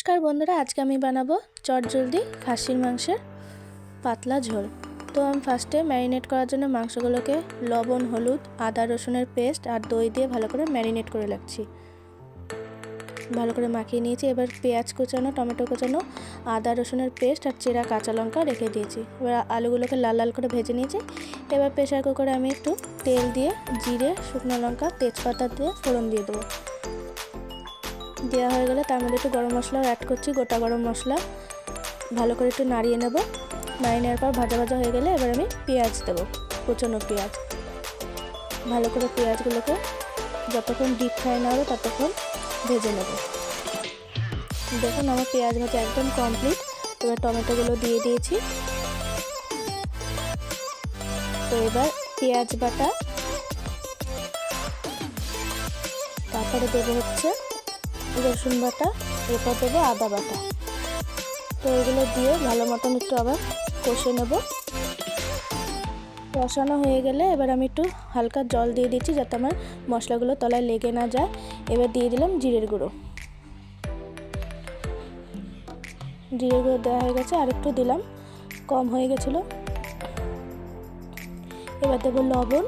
নমস্কার বন্ধুরা, আজকে আমি বানাবো চটজলদি খাসির মাংসের পাতলা ঝোল। তো আমি ফার্স্টে ম্যারিনেট করার জন্য মাংসগুলোকে লবণ, হলুদ, আদা রসুনের পেস্ট আর দই দিয়ে ভালো করে ম্যারিনেট করে রাখছি। ভালো করে মাখিয়ে নিয়েছি। এবার পেঁয়াজ কুচানো, টমেটো কুচানো, আদা রসুনের পেস্ট আর চেরা কাঁচা লঙ্কা রেখে দিয়েছি। এবার আলুগুলোকে লাল লাল করে ভেজে নিয়েছি। এবার প্রেসার কুকারে আমি একটু তেল দিয়ে জিরে, শুকনো লঙ্কা, তেজপাতা দিয়ে ফোড়ন দিয়ে দেবো। দেওয়া হয়ে গেলে তার মধ্যে একটু গরম মশলাও অ্যাড করছি, গোটা গরম মশলা। ভালো করে একটু নাড়িয়ে নেব। নাড়িয়ে নেওয়ার পর ভাজা ভাজা হয়ে গেলে এবার আমি পেঁয়াজ দেবো, কুচানো পেঁয়াজ। ভালো করে পেঁয়াজগুলোকে যতক্ষণ ডিপ ফ্রাই না হবে ততক্ষণ ভেজে নেব। দেখুন আমার পেঁয়াজ ভাজা একদম কমপ্লিট। এবার টমেটোগুলো দিয়ে দিয়েছি। তো এবার পেঁয়াজ বাটা, তারপরে দেবো হচ্ছে রসুন বাটা, এরপর দেবো আদা বাটা। তো এগুলো দিয়ে ভালো মতন একটু আবার কষে নেব। কষানো হয়ে গেলে এবার আমি একটু হালকা জল দিয়ে দিচ্ছি যাতে আমার মশলাগুলো তলায় লেগে না যায়। এবার দিয়ে দিলাম জিরের গুঁড়ো। জিরের গুঁড়ো দেওয়া হয়ে গেছে, আর একটু দিলাম, কম হয়ে গেছিলো। এবার দেবো লবণ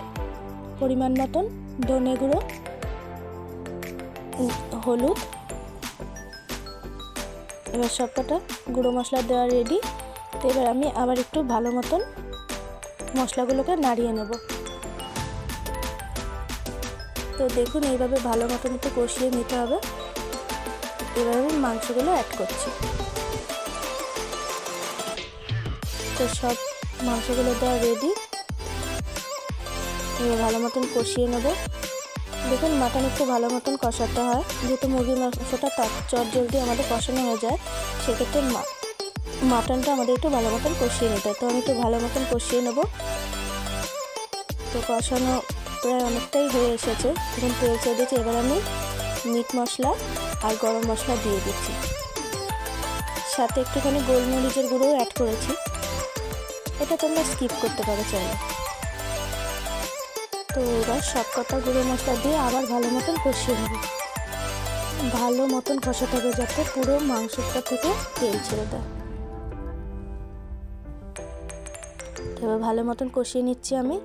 পরিমাণ মতন, ধনে গুঁড়ো, হলুদ। এবার সবকটা গুঁড়ো মশলা দেওয়া রেডি। তো এবার আমি আবার একটু ভালো মতন মশলাগুলোকে নাড়িয়ে নেব। তো দেখুন এইভাবে ভালো মতন একটু কষিয়ে নিতে হবে। এবার আমি মাংসগুলো অ্যাড করছি। তো সব মাংসগুলো দেওয়া রেডি। এবার ভালো মতন কষিয়ে নেব। দেখুন মাটন একটু ভালো মতন কষাতে হয়, যেহেতু মুরগির মাংসটা চটজলদি আমাদের কষানো হয়ে যায়, সেক্ষেত্রে মাটনটা আমাদের একটু ভালো মতন কষিয়ে নিতে হয়। তো আমি একটু ভালো মতন কষিয়ে নেব। তো কষানো প্রায় অনেকটাই হয়ে এসেছে। এখন তেল ছেড়ে দিয়েছি। এবার আমি মিট মশলা আর গরম মশলা দিয়ে দিচ্ছি, সাথে একটুখানি গোলমরিচের গুঁড়োও অ্যাড করেছি। এটা তোমরা স্কিপ করতে পারো চাইলে। তো এবার সব কটা গুঁড়ো মশলা দিয়ে আবার ভালো মতন কষিয়ে নেব। ভালো মতন কষাতে হবে যাতে পুরো মাংসটা থেকে তেল ছেড়ে দেয়। এবার ভালো মতন কষিয়ে নিচ্ছি আমি।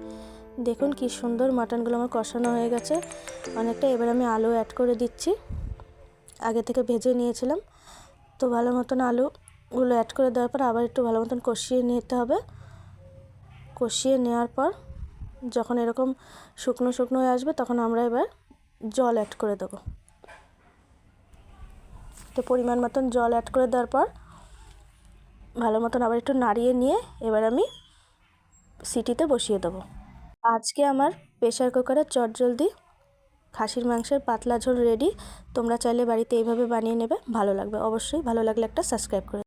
দেখুন কি সুন্দর মাটনগুলো আমার কষানো হয়ে গেছে অনেকটা। এবার আমি আলু অ্যাড করে দিচ্ছি, আগে থেকে ভেজে নিয়েছিলাম। তো ভালো মতন আলুগুলো অ্যাড করে দেওয়ার পর আবার একটু ভালো মতন কষিয়ে নিতে হবে। কষিয়ে নেওয়ার পর যখন এরকম শুকনো শুকনো হয়ে আসবে তখন আমরা এবার জল অ্যাড করে দেবো। তো পরিমাণ মতন জল অ্যাড করে দেওয়ার পর ভালো মতন আবার একটু নাড়িয়ে নিয়ে এবার আমি সিটিতে বসিয়ে দেবো। আজকে আমার প্রেসার কুকারে চটজলদি খাসির মাংসের পাতলা ঝোল রেডি। তোমরা চাইলে বাড়িতে এইভাবে বানিয়ে নেবে, ভালো লাগবে। অবশ্যই ভালো লাগলে একটা সাবস্ক্রাইব করে